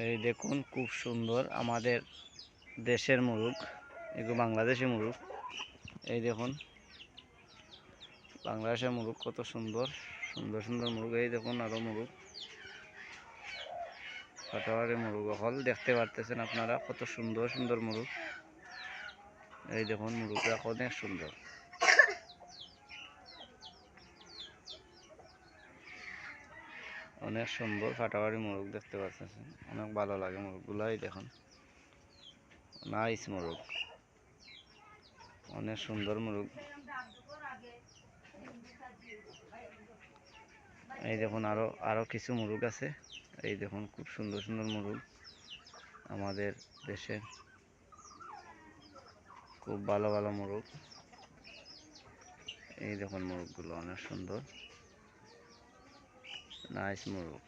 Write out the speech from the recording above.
এই দেখুন খুব সুন্দর আমাদের দেশের মুরগ, এগুলো বাংলাদেশি মুরগ। এই দেখুন বাংলাদেশের মুরগ কত সুন্দর সুন্দর সুন্দর মুরগ। এই দেখুন আরো মুরগ, ফাটাওয়ারি মুরগ হল দেখতে পারতেছেন আপনারা, কত সুন্দর সুন্দর মুরগ। এই দেখুন মুরগরা অনেক সুন্দর, অনেক সুন্দর ফাটাওয়ারি মুরগ দেখতে পাচ্ছেন, অনেক ভালো লাগে মুরগগুলাই। দেখুন নাইস মুরগ, অনেক সুন্দর মুরগ। এই দেখুন আরো আরো কিছু মুরগ আছে। এই দেখুন খুব সুন্দর সুন্দর মুরগ, আমাদের দেশের খুব ভালো ভালো মুরগ। এই দেখুন মুরগগুলো অনেক সুন্দর, নাইস মুরগ।